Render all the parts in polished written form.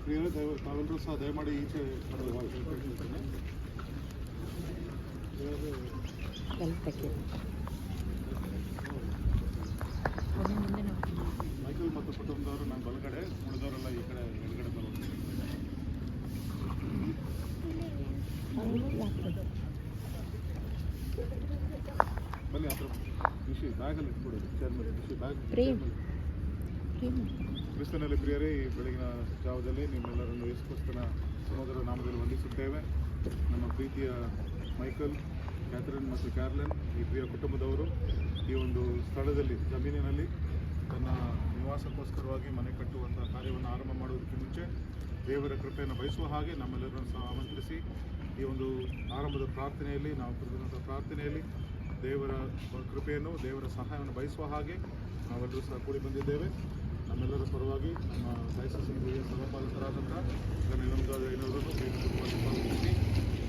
ಪ್ರಿಯರೇ, ತಾವೆಲ್ಲರೂ ಸಹ ದಯಮಾಡಿ ಈಚೆ ಮೈಕಲ್ ಮತ್ತು ಕುಟುಂಬದವರು ನಾನು ಬಲಗಡೆ, ಉಳಿದವರೆಲ್ಲ ಈ ಕಡೆ ಎಡಗಡೆ ಬರೋದು. ಬನ್ನಿ, ಹತ್ರ ವಿಷಯ ಬ್ಯಾಗಲ್ಲಿ ಇಟ್ಬಿಡೋದು, ಚೇರ್ಮನ್ ವಿಷಯ ಬ್ಯಾಗ್. ಕ್ರಿಸ್ತನಲ್ಲಿ ಪ್ರಿಯರೇ, ಈ ಬೆಳಗಿನ ಜಾವದಲ್ಲಿ ನಿಮ್ಮೆಲ್ಲರನ್ನು ಯೇಸುಕ್ರಿಸ್ತನ ಸಹೋದರ ನಾಮದಲ್ಲಿ ವಂದಿಸುತ್ತೇವೆ. ನಮ್ಮ ಪ್ರೀತಿಯ ಮೈಕಲ್, ಕ್ಯಾಥರಿನ್ ಮತ್ತು ಕ್ಯಾರ್ಲಿನ್, ಈ ಪ್ರಿಯ ಕುಟುಂಬದವರು ಈ ಒಂದು ಸ್ಥಳದಲ್ಲಿ, ಜಮೀನಿನಲ್ಲಿ ತನ್ನ ನಿವಾಸಕ್ಕೋಸ್ಕರವಾಗಿ ಮನೆ ಕಟ್ಟುವಂಥ ಕಾರ್ಯವನ್ನು ಆರಂಭ ಮಾಡುವುದಕ್ಕೆ ಮುಂಚೆ ದೇವರ ಕೃಪೆಯನ್ನು ಬಯಸುವ ಹಾಗೆ ನಮ್ಮೆಲ್ಲರನ್ನು ಸಹ ಆಮಂತ್ರಿಸಿ ಈ ಒಂದು ಆರಂಭದ ಪ್ರಾರ್ಥನೆಯಲ್ಲಿ, ನಾವು ಕುರಿತಂಥ ಪ್ರಾರ್ಥನೆಯಲ್ಲಿ ದೇವರ ಕೃಪೆಯನ್ನು, ದೇವರ ಸಹಾಯವನ್ನು ಬಯಸುವ ಹಾಗೆ ನಾವೆಲ್ಲರೂ ಸಹ ಕೂಡಿ ಬಂದಿದ್ದೇವೆ. ನಮ್ಮೆಲ್ಲರ ಪರವಾಗಿ ನಮ್ಮ ಡಯಾಸಿಸ್ ಹಿರಿಯ ಸಭಾಪಾಲಕರಾದಂಥ ನಿಲಂಗಾದಯ್ಯನವರನ್ನು ಸ್ವಾಗತಿಸಿ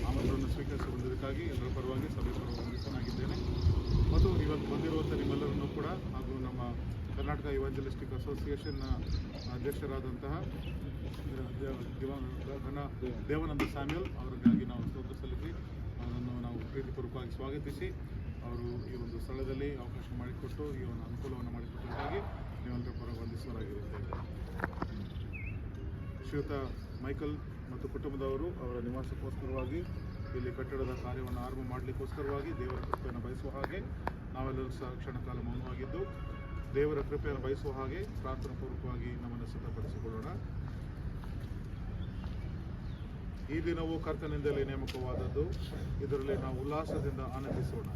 ಆಮಂತ್ರಣವನ್ನು ಸ್ವೀಕರಿಸಿ ಬಂದಿದ್ದಕ್ಕಾಗಿ ಎಲ್ಲರ ಪರವಾಗಿ ಸಭೆ ವಂದಿತನಾಗಿದ್ದೇನೆ. ಮತ್ತು ಇವತ್ತು ಬಂದಿರುವಂಥ ನಿಮ್ಮೆಲ್ಲರನ್ನು ಕೂಡ, ಹಾಗೂ ನಮ್ಮ ಕರ್ನಾಟಕ ಇವಾಂಜಲಿಸ್ಟಿಕ್ ಅಸೋಸಿಯೇಷನ್ನ ಅಧ್ಯಕ್ಷರಾದಂತಹ ದೇವಾನಂದ ಸ್ಯಾಮ್ಯಲ್ ಅವರಿಗಾಗಿ ನಾವು ಸ್ತೋತ್ರ ಸಲ್ಲಿಸಿ ಅವರನ್ನು ನಾವು ಪ್ರೀತಿಪೂರ್ವಕವಾಗಿ ಸ್ವಾಗತಿಸಿ, ಅವರು ಈ ಒಂದು ಸ್ಥಳದಲ್ಲಿ ಅವಕಾಶ ಮಾಡಿಕೊಟ್ಟು ಈ ಒಂದು ಅನುಕೂಲವನ್ನು ಮಾಡಿಕೊಟ್ಟಕ್ಕಾಗಿ ನೀವೆಲ್ಲರ ಪರ ವಂದಿಸುವರಾಗಿರುತ್ತೇವೆ. ಶ್ರೀಯುತ ಮೈಕಲ್ ಮತ್ತು ಕುಟುಂಬದವರು ಅವರ ನಿವಾಸಕ್ಕೋಸ್ಕರವಾಗಿ, ಇಲ್ಲಿ ಕಟ್ಟಡದ ಕಾರ್ಯವನ್ನು ಆರಂಭ ಮಾಡಲಿಕ್ಕೋಸ್ಕರವಾಗಿ ದೇವರ ಕೃಪೆಯನ್ನು ಬಯಸುವ ಹಾಗೆ ನಾವೆಲ್ಲರೂ ಸಹ ಕ್ಷಣಕಾಲ ಮೌನವಾಗಿದ್ದು ದೇವರ ಕೃಪೆಯನ್ನು ಬಯಸುವ ಹಾಗೆ ಪ್ರಾರ್ಥನಾ ಪೂರ್ವಕವಾಗಿ ನಮ್ಮನ್ನು ಸಿದ್ಧಪಡಿಸಿಕೊಳ್ಳೋಣ. ಈ ದಿನವು ಕರ್ತನಿಂದಲೇ ನೇಮಕವಾದದ್ದು, ಇದರಲ್ಲಿ ನಾವು ಉಲ್ಲಾಸದಿಂದ ಆನಂದಿಸೋಣ.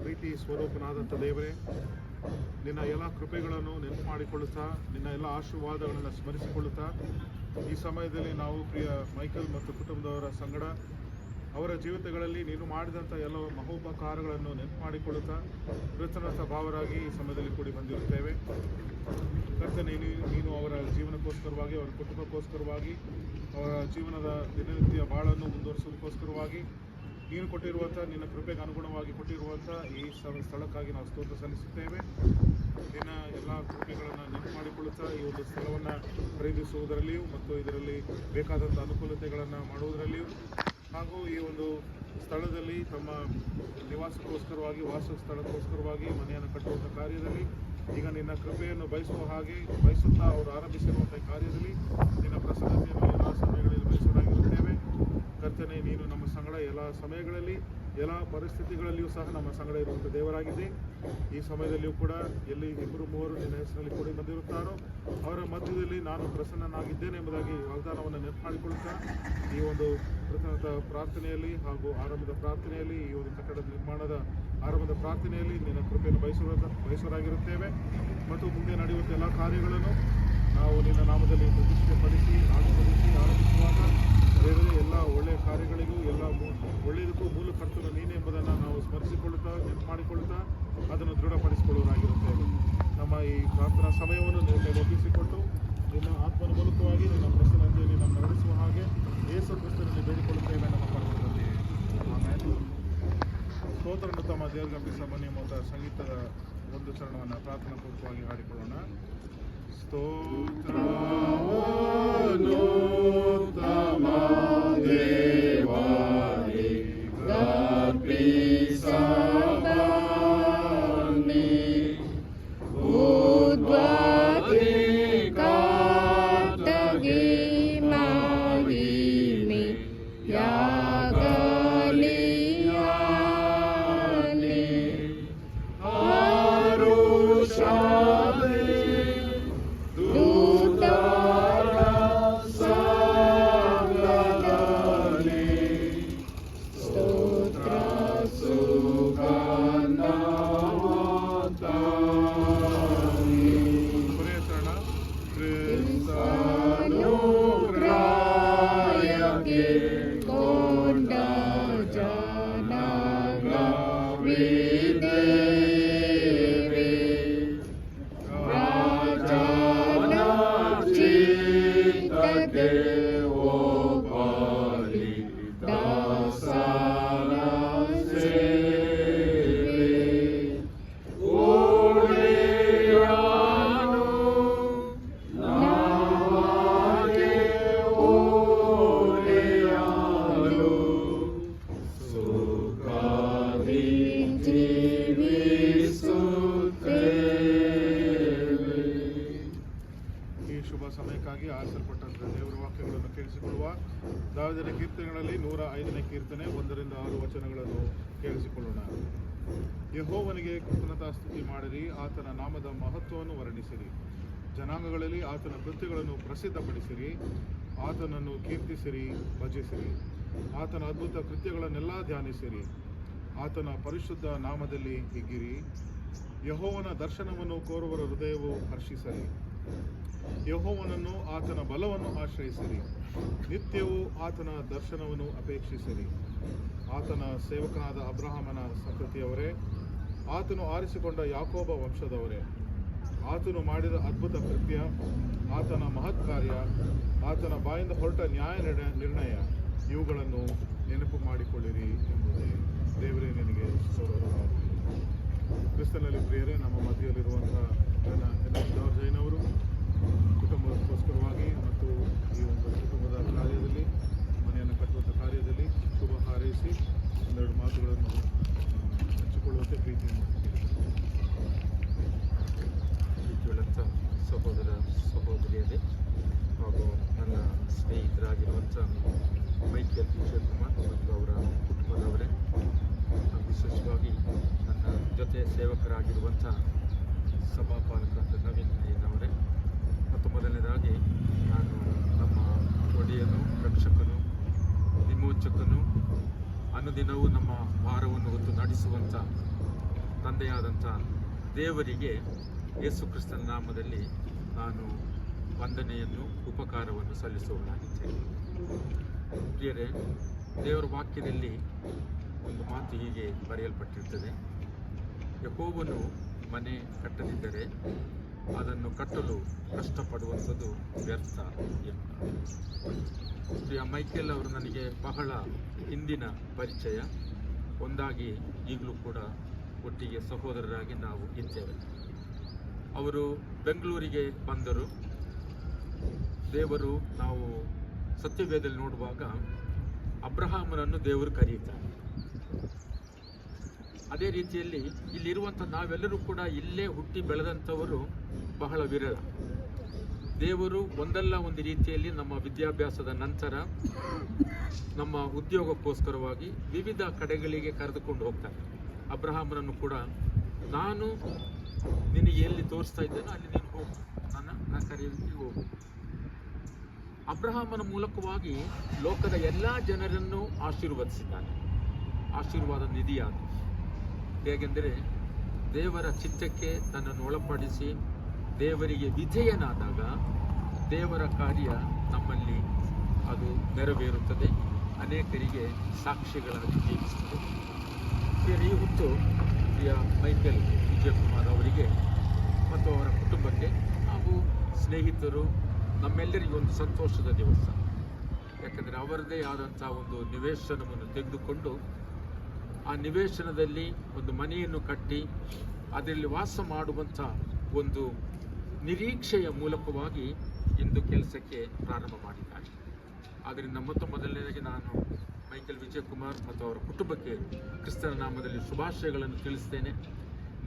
ಪ್ರೀತಿ ಸ್ವರೂಪನಾದಂಥ ದೇವರೇ, ನಿನ್ನ ಎಲ್ಲ ಕೃಪೆಗಳನ್ನು ನೆನಪು ಮಾಡಿಕೊಳ್ಳುತ್ತಾ, ನಿನ್ನ ಎಲ್ಲ ಆಶೀರ್ವಾದಗಳನ್ನು ಸ್ಮರಿಸಿಕೊಳ್ಳುತ್ತಾ, ಈ ಸಮಯದಲ್ಲಿ ನಾವು ಪ್ರಿಯ ಮೈಕಲ್ ಮತ್ತು ಕುಟುಂಬದವರ ಸಂಗಡ ಅವರ ಜೀವಿತಗಳಲ್ಲಿ ನೀನು ಮಾಡಿದಂಥ ಎಲ್ಲ ಮಹೋಪಕಾರಗಳನ್ನು ನೆನಪು ಮಾಡಿಕೊಳ್ಳುತ್ತಾ ಕೃತಜ್ಞತಾ ಭಾವರಾಗಿ ಈ ಸಮಯದಲ್ಲಿ ಕೂಡಿ ಬಂದಿರುತ್ತೇವೆ. ಕರ್ತನೇ, ನೀನು ಅವರ ಜೀವನಕ್ಕೋಸ್ಕರವಾಗಿ, ಅವರ ಕುಟುಂಬಕ್ಕೋಸ್ಕರವಾಗಿ, ಅವರ ಜೀವನದ ದಿನನಿತ್ಯ ಬಾಳನ್ನು ಮುಂದುವರಿಸೋದಕ್ಕೋಸ್ಕರವಾಗಿ ನೀನು ಕೊಟ್ಟಿರುವಂಥ, ನಿನ್ನ ಕೃಪೆಗೆ ಅನುಗುಣವಾಗಿ ಕೊಟ್ಟಿರುವಂಥ ಈ ಸ್ಥಳಕ್ಕಾಗಿ ನಾವು ಸ್ತೋತ್ರ ಸಲ್ಲಿಸುತ್ತೇವೆ. ನಿನ್ನ ಎಲ್ಲ ಕೃಪೆಗಳನ್ನು ನೆನಪು ಮಾಡಿಕೊಳ್ಳುತ್ತಾ ಈ ಒಂದು ಸ್ಥಳವನ್ನು ಖರೀದಿಸುವುದರಲ್ಲಿಯೂ ಮತ್ತು ಇದರಲ್ಲಿ ಬೇಕಾದಂಥ ಅನುಕೂಲತೆಗಳನ್ನು ಮಾಡುವುದರಲ್ಲಿಯೂ, ಹಾಗೂ ಈ ಒಂದು ಸ್ಥಳದಲ್ಲಿ ತಮ್ಮ ನಿವಾಸಕ್ಕೋಸ್ಕರವಾಗಿ, ವಾಸ ಸ್ಥಳಕ್ಕೋಸ್ಕರವಾಗಿ ಮನೆಯನ್ನು ಕಟ್ಟುವಂಥ ಕಾರ್ಯದಲ್ಲಿ ಈಗ ನಿನ್ನ ಕೃಪೆಯನ್ನು ಬಯಸುತ್ತಾ ಅವರು ಆರಂಭಿಸಿರುವಂಥ ಕಾರ್ಯದಲ್ಲಿ ನಿನ್ನ ಪ್ರಸನ್ನತೆಯನ್ನು ಎಲ್ಲ ಸಮಯಗಳಲ್ಲಿ ಬಯಸೋರಾಗಿರುತ್ತೇವೆ. ಕರ್ತನೆ, ನೀನು ನಮ್ಮ ಸಂಗಡ ಎಲ್ಲ ಸಮಯಗಳಲ್ಲಿ, ಎಲ್ಲ ಪರಿಸ್ಥಿತಿಗಳಲ್ಲಿಯೂ ಸಹ ನಮ್ಮ ಸಂಗಡ ಇರುವಂಥ ದೇವರಾಗಿದೆ. ಈ ಸಮಯದಲ್ಲಿಯೂ ಕೂಡ ಎಲ್ಲಿ 2-3 ನಿನ್ನ ಹೆಸರಲ್ಲಿ ಕೂಡಿ ಬಂದಿರುತ್ತಾರೋ ಅವರ ಮಧ್ಯದಲ್ಲಿ ನಾನು ಪ್ರಸನ್ನನಾಗಿದ್ದೇನೆ ಎಂಬುದಾಗಿ ವಾಗ್ದಾನವನ್ನು ನೆನಪು ಮಾಡಿಕೊಳ್ಳುತ್ತಾ ಈ ಒಂದು ಪ್ರಾರ್ಥನೆಯಲ್ಲಿ ಹಾಗೂ ಆರಂಭದ ಪ್ರಾರ್ಥನೆಯಲ್ಲಿ, ಈ ಒಂದು ಕಟ್ಟಡದ ನಿರ್ಮಾಣದ ಆರಂಭದ ಪ್ರಾರ್ಥನೆಯಲ್ಲಿ ನಿನ್ನ ಕೃಪೆಯನ್ನು ಬಯಸೋರಾಗಿರುತ್ತೇವೆ. ಮತ್ತು ಮುಂದೆ ನಡೆಯುವಂಥ ಎಲ್ಲ ಕಾರ್ಯಗಳನ್ನು ನಾವು ನಿನ್ನ ನಾಮದಲ್ಲಿ ಪ್ರತಿಷ್ಠೆಪಡಿಸಿ ಆರಂಭಿಸುವಾಗ ಬೇರೆ ಎಲ್ಲ ಒಳ್ಳೆಯ ಕಾರ್ಯಗಳಿಗೂ, ಎಲ್ಲ ಒಳ್ಳೆಯದಕ್ಕೂ ಮೂಲ ಕರ್ತನು ನೀನೇ ಎಂಬುದನ್ನು ನಾವು ಸ್ಮರಿಸಿಕೊಳ್ಳುತ್ತಾ, ನೆನಪು ಮಾಡಿಕೊಳ್ಳುತ್ತಾ ಅದನ್ನು ದೃಢಪಡಿಸಿಕೊಳ್ಳೋರಾಗಿರುತ್ತೇವೆ. ನಮ್ಮ ಈ ಪ್ರಾರ್ಥನಾ ಸಮಯವನ್ನು ನಿನ್ನೆ ಒಪ್ಪಿಸಿಕೊಟ್ಟು ನಿನ್ನ ಆತ್ಮನ ಮೂಲಕವಾಗಿ ನಿನ್ನ ಪ್ರಸನ್ನತೆಯಲ್ಲಿ ನಮ್ಮ ನಡೆಸುವ ಹಾಗೆ ಯೇಸು ಕ್ರಿಸ್ತನಲ್ಲಿ ಬೇಡಿಕೊಳ್ಳುತ್ತೇವೆ ನಮ್ಮ ಪರಮದಲ್ಲಿ. ಆಮೇಲೆ ಸ್ತೋತ್ರವನ್ನು ತಮ್ಮ ದೇವರಿಗೆ ಸಾಮಾನ್ಯ ಮೊತ್ತ ಸಂಗೀತದ ಒಂದು ಚರಣವನ್ನು ಪ್ರಾರ್ಥನಾ ಪೂರ್ವಕವಾಗಿ ಹಾಡಿಕೊಳ್ಳೋಣ. ಸ್ತೋತ್ರವನ್ನು ತಮ್ಮ ದೇವರಿಗೆ ಅರ್ಪಿಸಬನ್ನಿ, ಉದ್ವಾದಿಕಾತಗೆ ಮಹಿಮೆ ಯಾಗಲಿ Oh, ಹೇಳುವ ದಾವೀದನ ಕೀರ್ತನೆಗಳಲ್ಲಿ 105ನೇ ಕೀರ್ತನೆ 1-6 ವಚನಗಳನ್ನು ಕೇಳಿಸಿಕೊಳ್ಳೋಣ. ಯೆಹೋವನಿಗೆ ಕೃತಜ್ಞತಾಸ್ತುತಿ ಮಾಡಿರಿ, ಆತನ ನಾಮದ ಮಹತ್ವವನ್ನು ವರ್ಣಿಸಿರಿ. ಜನಾಂಗಗಳಲ್ಲಿ ಆತನ ಕೃತ್ಯಗಳನ್ನು ಪ್ರಸಿದ್ಧಪಡಿಸಿರಿ, ಆತನನ್ನು ಕೀರ್ತಿಸಿರಿ, ಭಜಿಸಿರಿ. ಆತನ ಅದ್ಭುತ ಕೃತ್ಯಗಳನ್ನೆಲ್ಲ ಧ್ಯಾನಿಸಿರಿ, ಆತನ ಪರಿಶುದ್ಧ ನಾಮದಲ್ಲಿ ಹಿಗ್ಗಿರಿ. ಯೆಹೋವನ ದರ್ಶನವನ್ನು ಕೋರುವರ ಹೃದಯವು ಹರ್ಷಿಸಲಿ. ಯೆಹೋವನನ್ನು, ಆತನ ಬಲವನ್ನು ಆಶ್ರಯಿಸಿರಿ. ನಿತ್ಯವೂ ಆತನ ದರ್ಶನವನ್ನು ಅಪೇಕ್ಷಿಸಿರಿ. ಆತನ ಸೇವಕನಾದ ಅಬ್ರಹಾಮನ ಸಂತತಿಯವರೇ, ಆತನು ಆರಿಸಿಕೊಂಡ ಯಾಕೋಬ ವಂಶದವರೇ, ಆತನು ಮಾಡಿದ ಅದ್ಭುತ ಕೃತ್ಯ, ಆತನ ಮಹತ್ ಕಾರ್ಯ, ಆತನ ಬಾಯಿಂದ ಹೊರಟ ನ್ಯಾಯ ನಿರ್ಣಯ ಇವುಗಳನ್ನು ನೆನಪು ಮಾಡಿಕೊಳ್ಳಿರಿ ಎಂಬುದೇ. ದೇವರೇ ನಿನಗೆ ಸ್ತೋತ್ರವಾಗಲಿ. ಕ್ರಿಸ್ತನಲ್ಲಿ ಪ್ರಿಯರೇ, ನಮ್ಮ ಮಧ್ಯದಲ್ಲಿರುವಂತಹ ಜೈನವರು ಕುಟುಂಬಕ್ಕೋಸ್ಕರವಾಗಿ ಮತ್ತು ಈ ಒಂದು ಕುಟುಂಬದ ಕಾರ್ಯದಲ್ಲಿ, ಮನೆಯನ್ನು ಕಟ್ಟುವಂಥ ಕಾರ್ಯದಲ್ಲಿ ಶುಭ ಹಾರೈಸಿ ಒಂದೆರಡು ಮಾತುಗಳನ್ನು ಹಂಚಿಕೊಳ್ಳುವಂತೆ ಪ್ರೀತಿಯನ್ನು ಪ್ರೀತಿಯುಳ್ಳಂಥ ಸಹೋದರ ಸಹೋದರಿಯರೇ ಹಾಗೂ ನನ್ನ ಸ್ನೇಹಿತರಾಗಿರುವಂಥ ಮೈಕೆಲ್ ವಿಜಯಕುಮಾರ್ ಮತ್ತು ಅವರ ಕುಟುಂಬದವರೇ, ವಿಶೇಷವಾಗಿ ನನ್ನ ಜೊತೆ ಸೇವಕರಾಗಿರುವಂಥ ಸಭಾಪಾಲಕರಾದ ನವೀನ್ ಅವರೇ, ಮತ್ತು ಮೊದಲನೇದಾಗಿ ನಾನು ನಮ್ಮ ಒಡೆಯನು, ರಕ್ಷಕನು, ವಿಮೋಚಕನು, ಅನುದಿನವೂ ನಮ್ಮ ಭಾರವನ್ನು ಹೊತ್ತು ನಡೆಸುವಂಥ ತಂದೆಯಾದಂಥ ದೇವರಿಗೆ ಯೇಸು ಕ್ರಿಸ್ತನ ನಾಮದಲ್ಲಿ ನಾನು ವಂದನೆಯನ್ನು, ಉಪಕಾರವನ್ನು ಸಲ್ಲಿಸುವವನಾಗಿದ್ದೇನೆ. ಪ್ರಿಯರೇ, ದೇವರ ವಾಕ್ಯದಲ್ಲಿ ಒಂದು ಮಾತು ಹೀಗೆ ಬರೆಯಲ್ಪಟ್ಟಿರುತ್ತದೆ: ಯೆಹೋವನು ಮನೆ ಕಟ್ಟದಿದ್ದರೆ ಅದನ್ನು ಕಟ್ಟಲು ಕಷ್ಟಪಡುವಂಥದ್ದು ವ್ಯರ್ಥ ಎಂಬ. ಪ್ರಿಯ ಮೈಕೆಲ್ ಅವರು ನನಗೆ ಬಹಳ ಹಿಂದಿನ ಪರಿಚಯ. ಒಂದಾಗಿ ಈಗಲೂ ಕೂಡ ಒಟ್ಟಿಗೆ ಸಹೋದರರಾಗಿ ನಾವು ಇದ್ದೇವೆ. ಅವರು ಬೆಂಗಳೂರಿಗೆ ಬಂದರು. ದೇವರು, ನಾವು ಸತ್ಯವೇದದಲ್ಲಿ ನೋಡುವಾಗ ಅಬ್ರಹಾಮನನ್ನು ದೇವರು ಕರೆಯುತ್ತಾರೆ. ಅದೇ ರೀತಿಯಲ್ಲಿ ಇಲ್ಲಿರುವಂಥ ನಾವೆಲ್ಲರೂ ಕೂಡ ಇಲ್ಲೇ ಹುಟ್ಟಿ ಬೆಳೆದಂಥವರು ಬಹಳ ವಿರಳ. ದೇವರು ಒಂದಲ್ಲ ಒಂದು ರೀತಿಯಲ್ಲಿ ನಮ್ಮ ವಿದ್ಯಾಭ್ಯಾಸದ ನಂತರ ನಮ್ಮ ಉದ್ಯೋಗಕ್ಕೋಸ್ಕರವಾಗಿ ವಿವಿಧ ಕಡೆಗಳಿಗೆ ಕರೆದುಕೊಂಡು ಹೋಗ್ತಾರೆ. ಅಬ್ರಹಾಮನನ್ನು ಕೂಡ ನಾನು ನಿನಗೆ ಎಲ್ಲಿ ತೋರಿಸ್ತಾ ಇದ್ದೇನೋ ಅಲ್ಲಿ ನೀನು ಹೋಗು, ನನ್ನ ಕರೆಯುವಿಕೆ ಹೋಗು. ಅಬ್ರಹಾಮನ ಮೂಲಕವಾಗಿ ಲೋಕದ ಎಲ್ಲ ಜನರನ್ನು ಆಶೀರ್ವದಿಸಿದ್ದಾನೆ. ಆಶೀರ್ವಾದ ನಿಧಿಯಾದ. ಹೇಗೆಂದರೆ ದೇವರ ಚಿತ್ತಕ್ಕೆ ತನ್ನನ್ನು ಒಳಪಡಿಸಿ ದೇವರಿಗೆ ವಿಧೇಯನಾದಾಗ ದೇವರ ಕಾರ್ಯ ನಮ್ಮಲ್ಲಿ ಅದು ನೆರವೇರುತ್ತದೆ, ಅನೇಕರಿಗೆ ಸಾಕ್ಷಿಗಳಾಗಿ ಜೀವಿಸುತ್ತದೆ. ಈ ಹೊತ್ತು ಪ್ರಿಯ ಮೈಕೆಲ್ ವಿಜಯಕುಮಾರ್ ಅವರಿಗೆ ಮತ್ತು ಅವರ ಕುಟುಂಬಕ್ಕೆ ಹಾಗೂ ಸ್ನೇಹಿತರು, ನಮ್ಮೆಲ್ಲರಿಗೂ ಒಂದು ಸಂತೋಷದ ದಿವಸ. ಯಾಕಂದರೆ ಅವರದೇ ಆದಂಥ ಒಂದು ನಿವೇಶನವನ್ನು ತೆಗೆದುಕೊಂಡು ಆ ನಿವೇಶನದಲ್ಲಿ ಒಂದು ಮನೆಯನ್ನು ಕಟ್ಟಿ ಅದರಲ್ಲಿ ವಾಸ ಮಾಡುವಂಥ ಒಂದು ನಿರೀಕ್ಷೆಯ ಮೂಲಕವಾಗಿ ಇಂದು ಕೆಲಸಕ್ಕೆ ಪ್ರಾರಂಭ ಮಾಡಿದ್ದಾರೆ. ಆದ್ದರಿಂದ ಮೊದಲನೇದಾಗಿ ನಾನು ಮೈಕೆಲ್ ವಿಜಯಕುಮಾರ್ ಮತ್ತು ಅವರ ಕುಟುಂಬಕ್ಕೆ ಕ್ರಿಸ್ತನ ನಾಮದಲ್ಲಿ ಶುಭಾಶಯಗಳನ್ನು ತಿಳಿಸ್ತೇನೆ.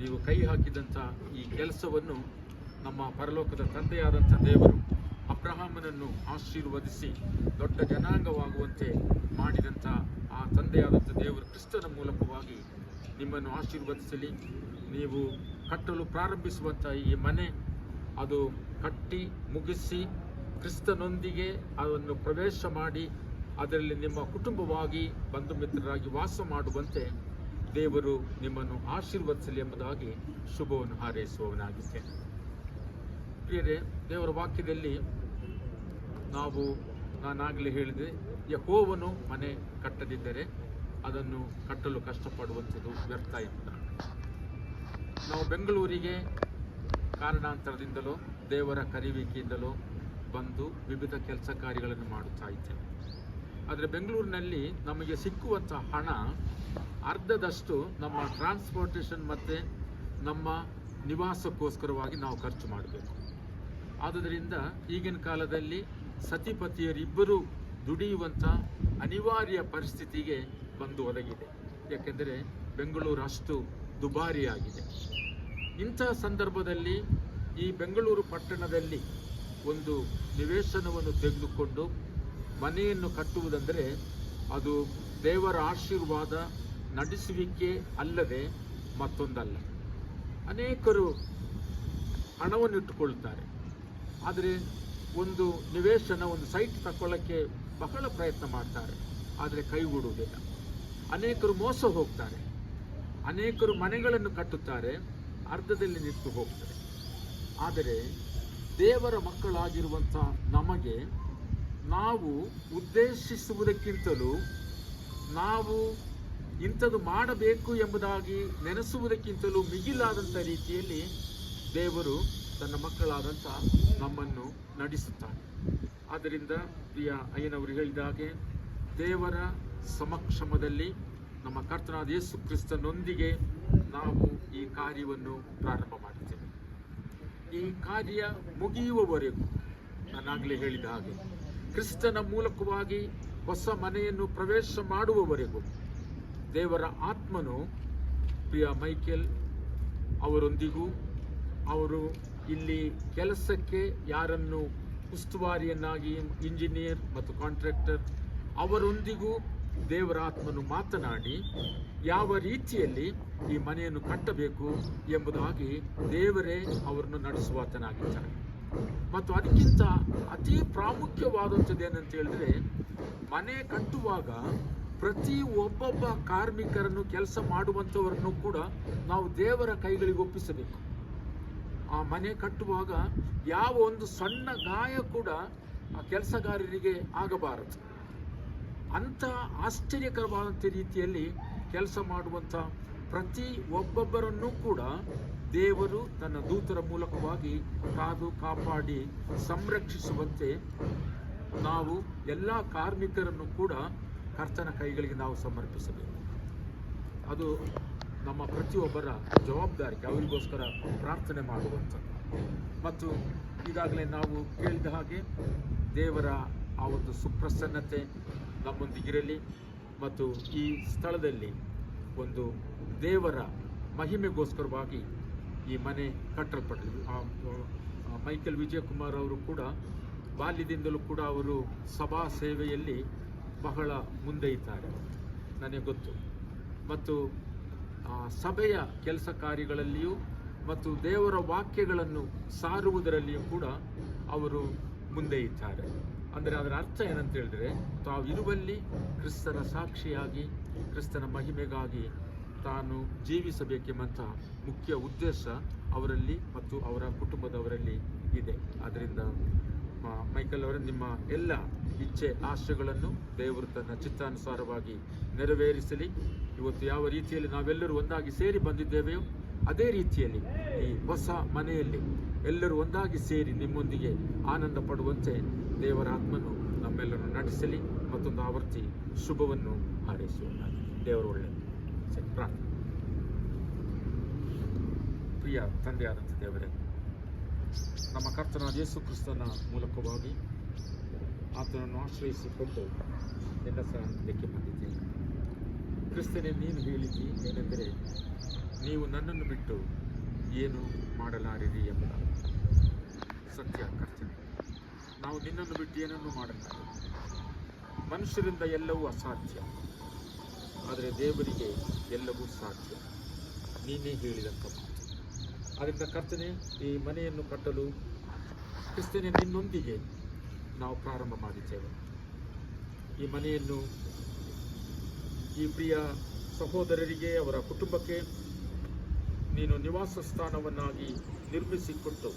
ನೀವು ಕೈ ಹಾಕಿದಂಥ ಈ ಕೆಲಸವನ್ನು ನಮ್ಮ ಪರಲೋಕದ ತಂದೆಯಾದಂಥ ದೇವರು ಅಬ್ರಹಾಮನನ್ನು ಆಶೀರ್ವದಿಸಿ ದೊಡ್ಡ ಜನಾಂಗವಾಗುವಂತೆ ಮಾಡಿದಂಥ ಆ ತಂದೆಯಾದಂಥ ದೇವರು ಕ್ರಿಸ್ತನ ಮೂಲಕವಾಗಿ ನಿಮ್ಮನ್ನು ಆಶೀರ್ವದಿಸಲಿ. ನೀವು ಕಟ್ಟಲು ಪ್ರಾರಂಭಿಸುವಂಥ ಈ ಮನೆ ಅದು ಕಟ್ಟಿ ಮುಗಿಸಿ ಕ್ರಿಸ್ತನೊಂದಿಗೆ ಅದನ್ನು ಪ್ರವೇಶ ಮಾಡಿ ಅದರಲ್ಲಿ ನಿಮ್ಮ ಕುಟುಂಬವಾಗಿ ಬಂಧು ಮಿತ್ರರಾಗಿ ವಾಸ ಮಾಡುವಂತೆ ದೇವರು ನಿಮ್ಮನ್ನು ಆಶೀರ್ವದಿಸಲಿ ಎಂಬುದಾಗಿ ಶುಭವನ್ನು ಹಾರೈಸುವವನಾಗಿದ್ದೇನೆ. ಪ್ರಿಯರೇ, ದೇವರ ವಾಕ್ಯದಲ್ಲಿ ನಾನಾಗಲೇ ಹೇಳಿದೆ, ಯೆಹೋವನು ಮನೆ ಕಟ್ಟದಿದ್ದರೆ ಅದನ್ನು ಕಟ್ಟಲು ಕಷ್ಟಪಡುವಂಥದ್ದು ವ್ಯರ್ಥ ಎಂಬುದಾಗಿ. ನಾವು ಬೆಂಗಳೂರಿಗೆ ಕಾರಣಾಂತರದಿಂದಲೋ ದೇವರ ಕರೆಯುವಿಕೆಯಿಂದಲೋ ಬಂದು ವಿವಿಧ ಕೆಲಸ ಕಾರ್ಯಗಳನ್ನು ಮಾಡುತ್ತಾ ಇದ್ದೇವೆ. ಆದರೆ ಬೆಂಗಳೂರಿನಲ್ಲಿ ನಮಗೆ ಸಿಕ್ಕುವಂಥ ಹಣ ಅರ್ಧದಷ್ಟು ನಮ್ಮ ಟ್ರಾನ್ಸ್ಪೋರ್ಟೇಷನ್ ಮತ್ತು ನಮ್ಮ ನಿವಾಸಕ್ಕೋಸ್ಕರವಾಗಿ ನಾವು ಖರ್ಚು ಮಾಡಬೇಕು. ಆದುದರಿಂದ ಈಗಿನ ಕಾಲದಲ್ಲಿ ಸತಿಪತಿಯರಿಬ್ಬರೂ ದುಡಿಯುವಂಥ ಅನಿವಾರ್ಯ ಪರಿಸ್ಥಿತಿಗೆ ಬಂದು ಒದಗಿದೆ. ಯಾಕೆಂದರೆ ಬೆಂಗಳೂರು ಅಷ್ಟು ದುಬಾರಿಯಾಗಿದೆ. ಇಂಥ ಸಂದರ್ಭದಲ್ಲಿ ಈ ಬೆಂಗಳೂರು ಪಟ್ಟಣದಲ್ಲಿ ಒಂದು ನಿವೇಶನವನ್ನು ತೆಗೆದುಕೊಂಡು ಮನೆಯನ್ನು ಕಟ್ಟುವುದಂದರೆ ಅದು ದೇವರ ಆಶೀರ್ವಾದ ನಡೆಸುವಿಕೆ ಅಲ್ಲದೆ ಮತ್ತೊಂದಲ್ಲ. ಅನೇಕರು ಹಣವನ್ನು ಇಟ್ಟುಕೊಳ್ತಾರೆ, ಆದರೆ ಒಂದು ನಿವೇಶನ, ಒಂದು ಸೈಟ್ ತಗೊಳ್ಳೋಕ್ಕೆ ಬಹಳ ಪ್ರಯತ್ನ ಮಾಡ್ತಾರೆ, ಆದರೆ ಕೈಗೂಡುವುದಿಲ್ಲ. ಅನೇಕರು ಮೋಸ ಹೋಗ್ತಾರೆ, ಅನೇಕರು ಮನೆಗಳನ್ನು ಕಟ್ಟುತ್ತಾರೆ, ಅರ್ಧದಲ್ಲಿ ನಿಂತು ಹೋಗ್ತಾರೆ. ಆದರೆ ದೇವರ ಮಕ್ಕಳಾಗಿರುವಂಥ ನಮಗೆ ನಾವು ಉದ್ದೇಶಿಸುವುದಕ್ಕಿಂತಲೂ ನಾವು ಇಂಥದ್ದು ಮಾಡಬೇಕು ಎಂಬುದಾಗಿ ನೆನೆಸುವುದಕ್ಕಿಂತಲೂ ಮಿಗಿಲಾದಂಥ ರೀತಿಯಲ್ಲಿ ದೇವರು ತನ್ನ ಮಕ್ಕಳಾದಂಥ ನಮ್ಮನ್ನು ನಡೆಸುತ್ತಾನೆ. ಆದ್ದರಿಂದ ಪ್ರಿಯ ಅಯ್ಯನವರು ಹೇಳಿದ ಹಾಗೆ ದೇವರ ಸಮಕ್ಷಮದಲ್ಲಿ ನಮ್ಮ ಕರ್ತನಾದ ಯೇಸು ಕ್ರಿಸ್ತನೊಂದಿಗೆ ನಾವು ಈ ಕಾರ್ಯವನ್ನು ಪ್ರಾರಂಭ ಮಾಡುತ್ತೇವೆ. ಈ ಕಾರ್ಯ ಮುಗಿಯುವವರೆಗೂ ನಾನಾಗಲೇ ಹೇಳಿದ ಹಾಗೆ ಕ್ರಿಸ್ತನ ಮೂಲಕವಾಗಿ ಹೊಸ ಮನೆಯನ್ನು ಪ್ರವೇಶ ಮಾಡುವವರೆಗೂ ದೇವರ ಆತ್ಮನು ಪ್ರಿಯ ಮೈಕೆಲ್ ಅವರೊಂದಿಗೂ, ಅವರು ಇಲ್ಲಿ ಕೆಲಸಕ್ಕೆ ಯಾರನ್ನು ಉಸ್ತುವಾರಿಯನ್ನಾಗಿ ಇಂಜಿನಿಯರ್ ಮತ್ತು ಕಾಂಟ್ರಾಕ್ಟರ್ ಅವರೊಂದಿಗೂ ದೇವರ ಆತ್ಮನು ಮಾತನಾಡಿ ಯಾವ ರೀತಿಯಲ್ಲಿ ಈ ಮನೆಯನ್ನು ಕಟ್ಟಬೇಕು ಎಂಬುದಾಗಿ ದೇವರೇ ಅವರನ್ನು ನಡೆಸುವಾತನಾಗಿದ್ದಾರೆ. ಮತ್ತು ಅದಕ್ಕಿಂತ ಅತಿ ಪ್ರಾಮುಖ್ಯವಾದಂಥದ್ದು ಏನಂತ ಹೇಳಿದ್ರೆ, ಮನೆ ಕಟ್ಟುವಾಗ ಪ್ರತಿ ಒಬ್ಬೊಬ್ಬ ಕಾರ್ಮಿಕರನ್ನು, ಕೆಲಸ ಮಾಡುವಂಥವರನ್ನು ಕೂಡ ನಾವು ದೇವರ ಕೈಗಳಿಗೆ ಒಪ್ಪಿಸಬೇಕು. ಆ ಮನೆ ಕಟ್ಟುವಾಗ ಯಾವ ಒಂದು ಸಣ್ಣ ಗಾಯ ಕೂಡ ಆ ಕೆಲಸಗಾರರಿಗೆ ಆಗಬಾರದು. ಅಂಥ ಆಶ್ಚರ್ಯಕರವಾದಂಥ ರೀತಿಯಲ್ಲಿ ಕೆಲಸ ಮಾಡುವಂಥ ಪ್ರತಿ ಒಬ್ಬೊಬ್ಬರನ್ನು ಕೂಡ ದೇವರು ತನ್ನ ದೂತರ ಮೂಲಕವಾಗಿ ಕಾದು ಕಾಪಾಡಿ ಸಂರಕ್ಷಿಸುವಂತೆ ನಾವು ಎಲ್ಲ ಕಾರ್ಮಿಕರನ್ನು ಕೂಡ ಕರ್ತನ ಕೈಗಳಿಗೆ ನಾವು ಸಮರ್ಪಿಸಬೇಕು. ಅದು ನಮ್ಮ ಪ್ರತಿಯೊಬ್ಬರ ಜವಾಬ್ದಾರಿಗೆ, ಅವರಿಗೋಸ್ಕರ ಪ್ರಾರ್ಥನೆ ಮಾಡುವಂಥದ್ದು. ಮತ್ತು ಈಗಾಗಲೇ ನಾವು ಕೇಳಿದ ಹಾಗೆ ದೇವರ ಆ ಒಂದು ಸುಪ್ರಸನ್ನತೆ ನಮ್ಮೊಂದಿಗಿರಲಿ. ಮತ್ತು ಈ ಸ್ಥಳದಲ್ಲಿ ಒಂದು ದೇವರ ಮಹಿಮೆಗೋಸ್ಕರವಾಗಿ ಈ ಮನೆ ಕಟ್ಟಲ್ಪಡಲಿ. ಮೈಕೆಲ್ ವಿಜಯಕುಮಾರ್ ಅವರು ಕೂಡ ಬಾಲ್ಯದಿಂದಲೂ ಕೂಡ ಅವರು ಸಭಾ ಸೇವೆಯಲ್ಲಿ ಬಹಳ ಮುಂದೆ ಇದ್ದಾರೆ, ನನಗೆ ಗೊತ್ತು. ಮತ್ತು ಸಭೆಯ ಕೆಲಸ ಕಾರ್ಯಗಳಲ್ಲಿಯೂ ಮತ್ತು ದೇವರ ವಾಕ್ಯಗಳನ್ನು ಸಾರುವುದರಲ್ಲಿಯೂ ಕೂಡ ಅವರು ಮುಂದೆ ಇದ್ದಾರೆ. ಅಂದರೆ ಅದರ ಅರ್ಥ ಏನಂತ ಹೇಳಿದ್ರೆ, ತಾವು ಇರುವಲ್ಲಿ ಕ್ರಿಸ್ತನ ಸಾಕ್ಷಿಯಾಗಿ ಕ್ರಿಸ್ತನ ಮಹಿಮೆಗಾಗಿ ತಾನು ಜೀವಿಸಬೇಕೆಂಬಂಥ ಮುಖ್ಯ ಉದ್ದೇಶ ಅವರಲ್ಲಿ ಮತ್ತು ಅವರ ಕುಟುಂಬದವರಲ್ಲಿ ಇದೆ. ಆದ್ದರಿಂದ ಮೈಕಲ್ ಅವರ ನಿಮ್ಮ ಎಲ್ಲ ಇಚ್ಛೆ ಆಶೆಗಳನ್ನು ದೇವರು ತನ್ನ ಚಿತ್ತಾನುಸಾರವಾಗಿ ನೆರವೇರಿಸಲಿ. ಇವತ್ತು ಯಾವ ರೀತಿಯಲ್ಲಿ ನಾವೆಲ್ಲರೂ ಒಂದಾಗಿ ಸೇರಿ ಬಂದಿದ್ದೇವೆಯೋ ಅದೇ ರೀತಿಯಲ್ಲಿ ಈ ಹೊಸ ಮನೆಯಲ್ಲಿ ಎಲ್ಲರೂ ಒಂದಾಗಿ ಸೇರಿ ನಿಮ್ಮೊಂದಿಗೆ ಆನಂದ ಪಡುವಂತೆ ದೇವರ ಆತ್ಮನು ನಮ್ಮೆಲ್ಲರನ್ನು ನಡೆಸಲಿ. ಮತ್ತೊಂದು ಆವರ್ತಿ ಶುಭವನ್ನು ಹಾರೈಸೋಣ. ದೇವರು ಒಳ್ಳೆಯದು. ಸರಿ, ಪ್ರಾರ್ಥನೆ. ಪ್ರಿಯ ತಂದೆಯಾದಂಥ ದೇವರೇ, ನಮ್ಮ ಕರ್ತನಾದ ಯೇಸು ಕ್ರಿಸ್ತನ ಮೂಲಕವಾಗಿ ಆತನನ್ನು ಆಶ್ರಯಿಸಿಕೊಂಡು ನಿನ್ನ ಸನ್ನಿಧಿಗೆ ಬಂದಿದ್ದೇನೆ. ಕ್ರಿಸ್ತನೇ, ನೀನು ಹೇಳಿದ್ದಿ ಏನೆಂದರೆ, ನೀವು ನನ್ನನ್ನು ಬಿಟ್ಟು ಏನು ಮಾಡಲಾರಿರಿ ಎಂಬುದಾಗಿ. ಸತ್ಯ ಕರ್ತನೆ, ನಾವು ನಿನ್ನನ್ನು ಬಿಟ್ಟು ಏನನ್ನು ಮಾಡಲಾರೆ. ಮನುಷ್ಯರಿಂದ ಎಲ್ಲವೂ ಅಸಾಧ್ಯ, ಆದರೆ ದೇವರಿಗೆ ಎಲ್ಲವೂ ಸಾಧ್ಯ. ನೀನೇ ಹೇಳಿದಂಥ ಮಾತು. ಅದರಿಂದ ಕರ್ತನೆ, ಈ ಮನೆಯನ್ನು ಕಟ್ಟಲು ಕ್ರಿಸ್ತನೇ ನಿನ್ನೊಂದಿಗೆ ನಾವು ಪ್ರಾರಂಭ ಮಾಡಿದ್ದೇವೆ. ಈ ಮನೆಯನ್ನು ಈ ಪ್ರಿಯ ಸಹೋದರರಿಗೆ, ಅವರ ಕುಟುಂಬಕ್ಕೆ ನೀನು ನಿವಾಸ ಸ್ಥಾನವನ್ನಾಗಿ ನಿರ್ಮಿಸಿಕೊಟ್ಟು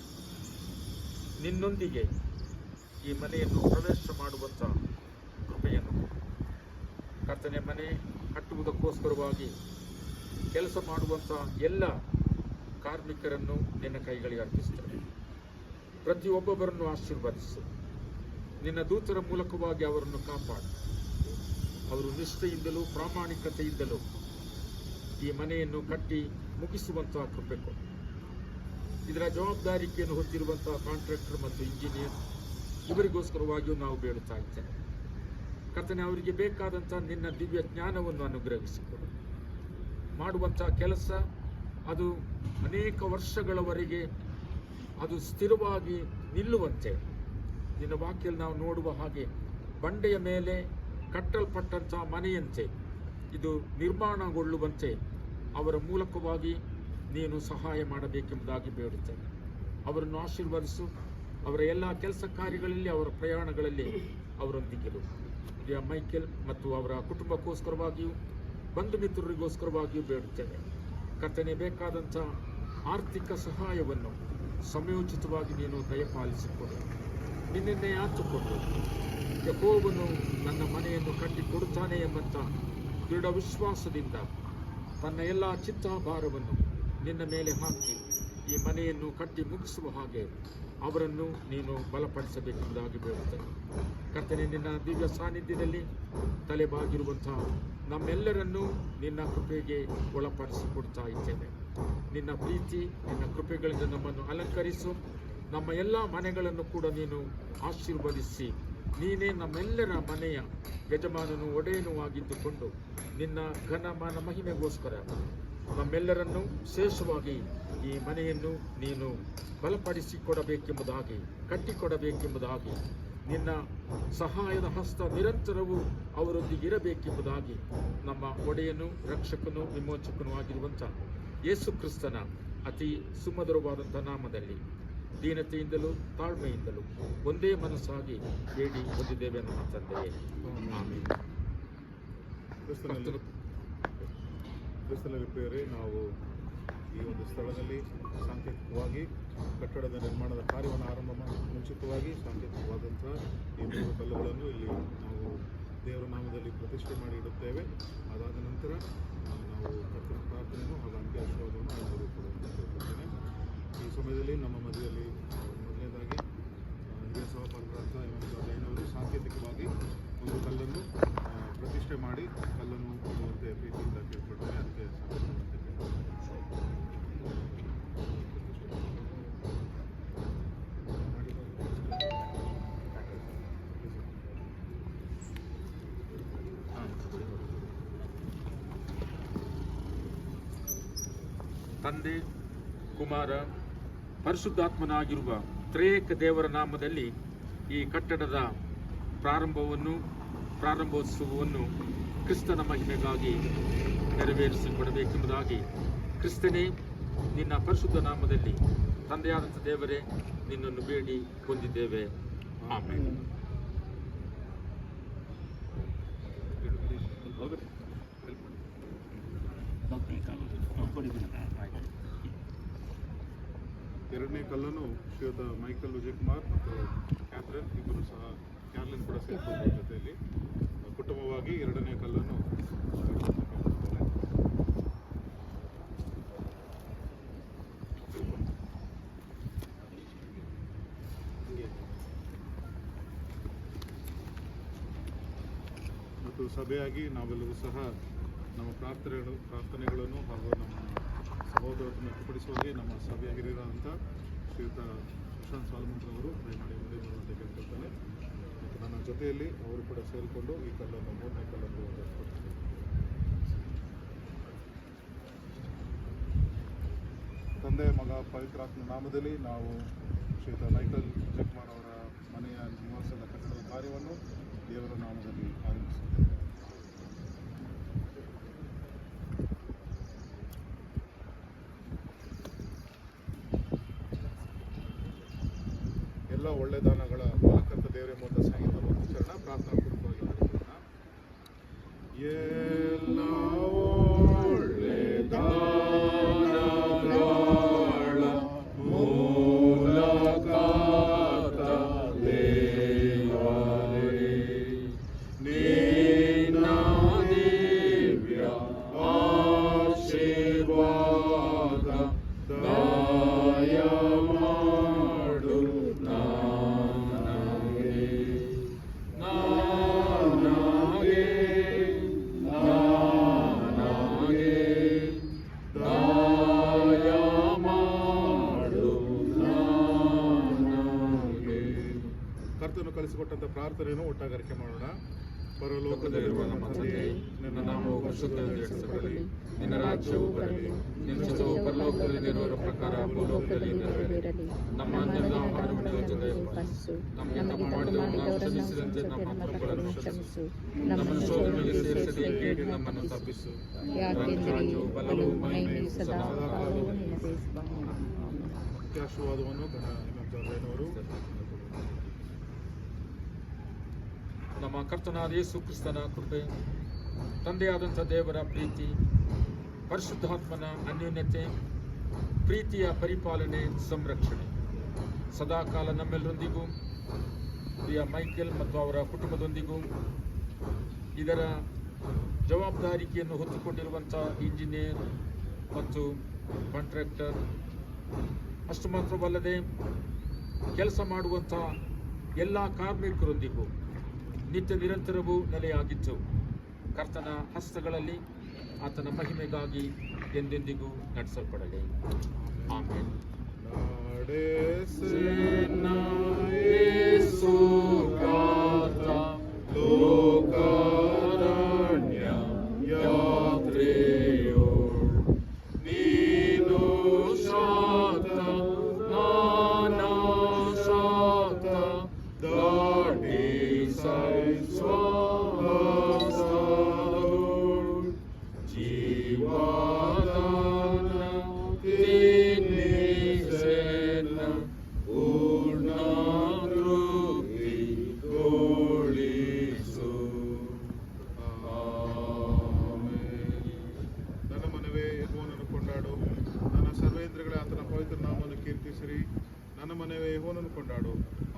ನಿನ್ನೊಂದಿಗೆ ಈ ಮನೆಯನ್ನು ಪ್ರವೇಶ ಮಾಡುವಂಥ ಕೃಪೆಯನ್ನು ಕರ್ತನೆ, ಮನೆ ಕಟ್ಟುವುದಕ್ಕೋಸ್ಕರವಾಗಿ ಕೆಲಸ ಮಾಡುವಂಥ ಎಲ್ಲ ಕಾರ್ಮಿಕರನ್ನು ನಿನ್ನ ಕೈಗಳಿಗೆ ಅರ್ಪಿಸುತ್ತೇವೆ. ಪ್ರತಿಯೊಬ್ಬೊಬ್ಬರನ್ನು ಆಶೀರ್ವದಿಸು. ನಿನ್ನ ದೂತರ ಮೂಲಕವಾಗಿ ಅವರನ್ನು ಕಾಪಾಡು. ಅವರು ನಿಷ್ಠೆಯಿಂದಲೂ ಪ್ರಾಮಾಣಿಕತೆಯಿಂದಲೂ ಈ ಮನೆಯನ್ನು ಕಟ್ಟಿ ಮುಗಿಸುವಂತಹ ಕೃಪೆ ಕೊಡು. ಇದರ ಜವಾಬ್ದಾರಿಕೆಯನ್ನು ಹೊತ್ತಿರುವಂತಹ ಕಾಂಟ್ರಾಕ್ಟರ್ ಮತ್ತು ಇಂಜಿನಿಯರ್ ಇವರಿಗೋಸ್ಕರವಾಗಿಯೂ ನಾವು ಬೇಡುತ್ತಾ ಇದ್ದೇವೆ. ಕರ್ತನೆ, ಅವರಿಗೆ ಬೇಕಾದಂಥ ನಿನ್ನ ದಿವ್ಯ ಜ್ಞಾನವನ್ನು ಅನುಗ್ರಹಿಸಿಕೊಡು. ಮಾಡುವಂಥ ಕೆಲಸ ಅದು ಅನೇಕ ವರ್ಷಗಳವರೆಗೆ ಅದು ಸ್ಥಿರವಾಗಿ ನಿಲ್ಲುವಂತೆ ನಿನ್ನ ವಾಕ್ಯಲ್ಲಿ ನಾವು ನೋಡುವ ಹಾಗೆ ಬಂಡೆಯ ಮೇಲೆ ಕಟ್ಟಲ್ಪಟ್ಟಂಥ ಮನೆಯಂತೆ ಇದು ನಿರ್ಮಾಣಗೊಳ್ಳುವಂತೆ ಅವರ ಮೂಲಕವಾಗಿ ನೀನು ಸಹಾಯ ಮಾಡಬೇಕೆಂಬುದಾಗಿ ಬೇಡುತ್ತೇನೆ. ಅವರನ್ನು ಆಶೀರ್ವದಿಸು. ಅವರ ಎಲ್ಲ ಕೆಲಸ ಕಾರ್ಯಗಳಲ್ಲಿ, ಅವರ ಪ್ರಯಾಣಗಳಲ್ಲಿ ಅವರೊಂದಿಗೆಲು ಮೈಕೆಲ್ ಮತ್ತು ಅವರ ಕುಟುಂಬಕ್ಕೋಸ್ಕರವಾಗಿಯೂ ಬಂಧು ಮಿತ್ರರಿಗೋಸ್ಕರವಾಗಿಯೂ ಬೇಡುತ್ತೇನೆ. ಕರ್ತನೆ, ಬೇಕಾದಂಥ ಆರ್ಥಿಕ ಸಹಾಯವನ್ನು ಸಮಯೋಚಿತವಾಗಿ ನೀನು ದಯಪಾಲಿಸಿಕೊಡು. ನಿನ್ನೆ ಆತುಕೊಂಡು ಯೆಹೋವನು ನನ್ನ ಮನೆಯನ್ನು ಕಟ್ಟಿಕೊಡುತ್ತಾನೆ ಎಂಬಂಥ ದೃಢ ವಿಶ್ವಾಸದಿಂದ ತನ್ನ ಎಲ್ಲ ಚಿತ್ತಾಭಾರವನ್ನು ನಿನ್ನ ಮೇಲೆ ಹಾಕಿ ಈ ಮನೆಯನ್ನು ಕಟ್ಟಿ ಮುಗಿಸುವ ಹಾಗೆ ಅವರನ್ನು ನೀನು ಬಲಪಡಿಸಬೇಕೆಂಬುದಾಗಿ ಬೇಡುತ್ತೇನೆ. ಕರ್ತನೆ, ನಿನ್ನ ದಿವ್ಯ ಸಾನ್ನಿಧ್ಯದಲ್ಲಿ ತಲೆಬಾಗಿರುವಂಥ ನಮ್ಮೆಲ್ಲರನ್ನೂ ನಿನ್ನ ಕೃಪೆಗೆ ಒಳಪಡಿಸಿಕೊಡ್ತಾ ಇದ್ದೇವೆ. ನಿನ್ನ ಪ್ರೀತಿ, ನಿನ್ನ ಕೃಪೆಗಳಿಂದ ನಮ್ಮನ್ನು ಅಲಂಕರಿಸು. ನಮ್ಮ ಎಲ್ಲ ಮನೆಗಳನ್ನು ಕೂಡ ನೀನು ಆಶೀರ್ವದಿಸಿ, ನೀನೇ ನಮ್ಮೆಲ್ಲರ ಮನೆಯ ಯಜಮಾನನು, ಒಡೆಯನೂ ಆಗಿದ್ದುಕೊಂಡು ನಿನ್ನ ಘನಮಾನ ಮಹಿಮೆಗೋಸ್ಕರ ನಮ್ಮೆಲ್ಲರನ್ನು ವಿಶೇಷವಾಗಿ ಈ ಮನೆಯನ್ನು ನೀನು ಬಲಪಡಿಸಿಕೊಡಬೇಕೆಂಬುದಾಗಿ, ಕಟ್ಟಿಕೊಡಬೇಕೆಂಬುದಾಗಿ, ನಿನ್ನ ಸಹಾಯದ ಹಸ್ತ ನಿರಂತರವೂ ಅವರೊಂದಿಗೆ ಇರಬೇಕೆಂಬುದಾಗಿ ನಮ್ಮ ಒಡೆಯನು, ರಕ್ಷಕನು, ವಿಮೋಚಕನೂ ಆಗಿರುವಂಥ ಯೇಸು ಕ್ರಿಸ್ತನ ಅತಿ ಸುಮಧುರವಾದಂಥ ನಾಮದಲ್ಲಿ ದೀನತೆಯಿಂದಲೂ ತಾಳ್ಮೆಯಿಂದಲೂ ಒಂದೇ ಮನಸ್ಸಾಗಿ ಬೇಡಿ ಹೊಂದಿದ್ದೇವೆ ನಮ್ಮ ತಂದೆಯೇ, ಆಮೆನ್. ಕ್ರಿಸ್ತನಲ್ಲಿ ಪ್ರಿಯರೇ, ನಾವು ಈ ಒಂದು ಸ್ಥಳದಲ್ಲಿ ಸಾಂಕೇತಿಕವಾಗಿ ಕಟ್ಟಡದ ನಿರ್ಮಾಣದ ಕಾರ್ಯವನ್ನು ಆರಂಭ ಮುಂಚಿತವಾಗಿ ಸಾಂಕೇತಿಕವಾದಂಥ ಈ 3 ಕಲ್ಲುಗಳನ್ನು ಇಲ್ಲಿ ನಾವು ದೇವರ ನಾಮದಲ್ಲಿ ಪ್ರತಿಷ್ಠೆ ಮಾಡಿ ಇಡುತ್ತೇವೆ. ಅದಾದ ನಂತರ ನಾವು ಕರ್ತನ ಪ್ರಾರ್ಥನೆಯನ್ನು ಹಾಗೂ ಅಂತ್ಯ ಆಶೀರ್ವಾದವನ್ನು ಎಲ್ಲರೂ ಕೊಡುತ್ತೇನೆ. ಈ ಸಮಯದಲ್ಲಿ ನಮ್ಮ ಮಧ್ಯದಲ್ಲಿ ಮೊದಲನೇದಾಗಿ ಹಿರಿಯ ಸಹಪಾಲಕರಂಥ ಜೈನವರು ಸಾಂಕೇತಿಕವಾಗಿ ಒಂದು ಕಲ್ಲನ್ನು ಪ್ರತಿಷ್ಠೆ ಮಾಡಿ ಕಲ್ಲನ್ನು ಕೊಡುವಂತೆ ಪ್ರೀತಿಯಿಂದ ಕೇಳ್ಕೊಳ್ತೇನೆ. ಅದಕ್ಕೆ ತಂದೆ, ಕುಮಾರ, ಪರಿಶುದ್ಧಾತ್ಮನಾಗಿರುವ ತ್ರಿಯೇಕ ದೇವರ ನಾಮದಲ್ಲಿ ಈ ಕಟ್ಟಡದ ಪ್ರಾರಂಭೋತ್ಸವವನ್ನು ಕ್ರಿಸ್ತನ ಮಹಿಮೆಗಾಗಿ ನೆರವೇರಿಸಿಕೊಡಬೇಕೆಂಬುದಾಗಿ, ಕ್ರಿಸ್ತನೇ, ನಿನ್ನ ಪರಿಶುದ್ಧ ನಾಮದಲ್ಲಿ ತಂದೆಯಾದಂಥ ದೇವರೇ, ನಿನ್ನನ್ನು ಬೇಡಿ ಹೊಂದಿದ್ದೇವೆ. ಆಮೆನ್. ಎರಡನೇ ಕಲ್ಲನ್ನು ಶ್ರೀಯುತ ಮೈಕಲ್ ವಿಜಯಕುಮಾರ್ ಮತ್ತು ಕ್ಯಾಥರಿನ್ ಇಬ್ಬರು ಸಹ, ಕ್ಯಾರ್ಲಿನ್ ಕೂಡ ಸೇರಿಕೊಂಡು ಜೊತೆಯಲ್ಲಿ ಕುಟುಂಬವಾಗಿ ಎರಡನೇ ಕಲ್ಲನ್ನು ಮತ್ತು ಸಭೆಯಾಗಿ ನಾವೆಲ್ಲರೂ ಸಹ ನಮ್ಮ ಪ್ರಾರ್ಥನೆಗಳನ್ನು ಹಾಗೂ ನಮ್ಮ ಸಹೋದರರನ್ನು ವ್ಯಕ್ತಪಡಿಸುವಾಗೆ ನಮ್ಮ ಸಭೆಯ ಹಿರಿಯರಾದಂಥ ಶ್ರೀಯುತ ಪ್ರಶಾಂತ್ ಸಾಲ್ಮಂತ್ರವರು ದಯಮಾಡಿ ಮುಂದೆ ಬರುವಂತೆ ಕೇಳ್ಕೊಳ್ತಾನೆ. ಮತ್ತು ನನ್ನ ಜೊತೆಯಲ್ಲಿ ಅವರು ಕೂಡ ಸೇರಿಕೊಂಡು ಈ ಕಲ್ಲನ್ನು 3ನೇ ಕಲ್ಲನ್ನು ಕೊಡ್ತಾರೆ. ತಂದೆ, ಮಗ, ಪವಿತ್ರಾತ್ಮ ನಾಮದಲ್ಲಿ ನಾವು ಶ್ರೀಯುತ ಮೈಕಲ್ ವಿಜಯಕುಮಾರ್ ಅವರ ಮನೆಯ ನಿವಾಸದ ಕಟ್ಟಡದ ಕಾರ್ಯವನ್ನು ದೇವರ ನಾಮದಲ್ಲಿ ಆರಂಭಿಸುತ್ತೇವೆ. ಎಲ್ಲ ಒಳ್ಳೆ ದಾನಗಳ ಮೂಲಕ ದೇವರ ಮೊದಲ ಸಂಗೀತ ಉಚ್ಚರಣ ಪ್ರಾರ್ಥನಾ ಪೂರ್ವಕವಾಗಿ ಮಾಡಿಕೊಳ್ಳೋಣ. ಎಲ್ಲ ಒಳ್ಳೆ ದಾನಗಳ ಮೂಲಕ ದೇವರೇ, ನಿನ್ನ ದಿವ್ಯ ಆಶೀರ್ವಾದ ದಯ ಮಾಡು ಕರ್ತನು ಕಲಿಸಿಕೊಟ್ಟಂಥ ಪ್ರಾರ್ಥನೆಯನ್ನು ಒಟ್ಟಾಗಿ ಅರಿಕೆ ಮಾಡೋಣ. ಪರಲೋಕದಲ್ಲಿರುವ ನಮ್ಮ ತಂದೆಯೇ, ನಿನ್ನ ನಾಮವು ಪರಿಶುದ್ಧಗೊಳಿಸಲ್ಪಡಲಿ, ನಿನ್ನ ರಾಜ್ಯವು ಬರಲಿ, ನಿನ್ನ ಚಿತ್ತವು ಪರಲೋಕದಲ್ಲಿರುವವರ ಪ್ರಕಾರ ಭೂಲೋಕದಲ್ಲಿ ನೆರವೇರಲಿ. ನಮ್ಮ ಅನ್ಯದ ಆಹಾರವನ್ನು ಇವತ್ತು ದಯಪಾಲಿಸು. ನಮಗೆ ತಪ್ಪು ಮಾಡಿದವರನ್ನು ನಾವು ಕ್ಷಮಿಸಿದಂತೆ ನಮ್ಮ ತಪ್ಪುಗಳನ್ನು ಕ್ಷಮಿಸು. ನಮ್ಮನ್ನು ಶೋಧನೆಗೆ ಸೇರಿಸದೆ ಕೇಳಿ ನಮ್ಮನ್ನು ತಪ್ಪಿಸು. ರಾಜ್ಯವು ಬಲವು ಮಹಿಮೆಯು ಸದಾ ಕಾಲವೂ ನಿನ್ನದೇ. ಆಶೀರ್ವಾದವನ್ನು ಅವರು ನಮ್ಮ ಕರ್ತನಾದ ಯೇಸು ಕ್ರಿಸ್ತನ ಕೃಪೆ, ತಂದೆಯಾದಂಥ ದೇವರ ಪ್ರೀತಿ, ಪರಿಶುದ್ಧಾತ್ಮನ ಅನ್ಯೋನ್ಯತೆ, ಪ್ರೀತಿಯ ಪರಿಪಾಲನೆ, ಸಂರಕ್ಷಣೆ ಸದಾಕಾಲ ನಮ್ಮೆಲ್ಲರೊಂದಿಗೂ, ಪ್ರಿಯ ಮೈಕೆಲ್ ಮತ್ತು ಅವರ ಕುಟುಂಬದೊಂದಿಗೂ, ಇದರ ಜವಾಬ್ದಾರಿಕೆಯನ್ನು ಹೊತ್ತುಕೊಂಡಿರುವಂಥ ಇಂಜಿನಿಯರ್ ಮತ್ತು ಕಾಂಟ್ರಾಕ್ಟರ್, ಅಷ್ಟು ಮಾತ್ರವಲ್ಲದೆ ಕೆಲಸ ಮಾಡುವಂಥ ಎಲ್ಲ ಕಾರ್ಮಿಕರೊಂದಿಗೂ ನಿತ್ಯ ನಿರಂತರವೂ ನೆಲೆಯಾಗಿತ್ತು. ಕರ್ತನ ಹಸ್ತಗಳಲ್ಲಿ ಆತನ ಮಹಿಮೆಗಾಗಿ ಎಂದೆಂದಿಗೂ ನಡೆಸಲ್ಪಡಲಿ. ಆಮೇಲೆ ನನ್ನ ಮನೆಯವೇ ಯೆಹೋವನನ್ನು ಕೊಂಡಾಡು,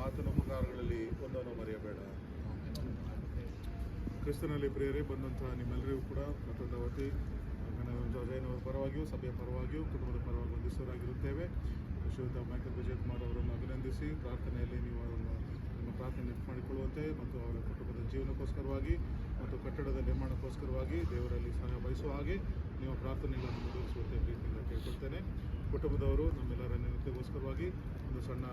ಆತನ ಉಪಕಾರಗಳಲ್ಲಿ ಒಂದನ್ನು ಮರೆಯಬೇಡ. ಕ್ರಿಸ್ತನಲ್ಲಿ ಪ್ರಿಯರೇ, ಬಂದಂತಹ ನಿಮ್ಮೆಲ್ಲರಿಗೂ ಕೂಡ ಮತ್ತೊಂದು ವತಿ ಜಯನವರ ಪರವಾಗಿಯೂ, ಸಭೆಯ ಪರವಾಗಿಯೂ, ಕುಟುಂಬದ ಪರವಾಗಿ ವಂದಿಸುವರಾಗಿರುತ್ತೇವೆ. ಶ್ರೀಯುತ ಮೈಕಲ್ ವಿಜಯಕುಮಾರ್ ಅವರನ್ನು ಅಭಿನಂದಿಸಿ ಪ್ರಾರ್ಥನೆಯಲ್ಲಿ ನೀವು ನಿಮ್ಮ ಪ್ರಾರ್ಥನೆ ನೆನಪು ಮಾಡಿಕೊಳ್ಳುವಂತೆ ಮತ್ತು ಅವರ ಕುಟುಂಬದ ಜೀವನಕ್ಕೋಸ್ಕರವಾಗಿ ಮತ್ತು ಕಟ್ಟಡದ ನಿರ್ಮಾಣಕ್ಕೋಸ್ಕರವಾಗಿ ದೇವರಲ್ಲಿ ಸಹಾಯ ಬಯಸುವ ಹಾಗೆ ನೀವು ಪ್ರಾರ್ಥನೆಗಳನ್ನು ಮುಂದುವರಿಸುವಂತೆ ಪ್ರೀತಿಯಿಂದ ಕೇಳ್ಕೊಳ್ತೇನೆ. ಕುಟುಂಬದವರು ನಮ್ಮೆಲ್ಲರ ಅನ್ಯೋನ್ಯತೆಗೋಸ್ಕರವಾಗಿ ಒಂದು ಸಣ್ಣ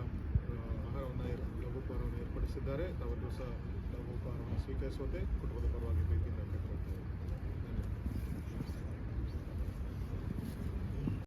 ಲಘು ಉಪಹಾರವನ್ನು ಏರ್ಪಡಿಸಿದ್ದಾರೆ. ತಾವೆಲ್ಲರೂ ಸಹ ಲಘು ಉಪಹಾರವನ್ನು ಸ್ವೀಕರಿಸುವಂತೆ ಕುಟುಂಬದ ಪರವಾಗಿ ಪ್ರೀತಿಯಿಂದ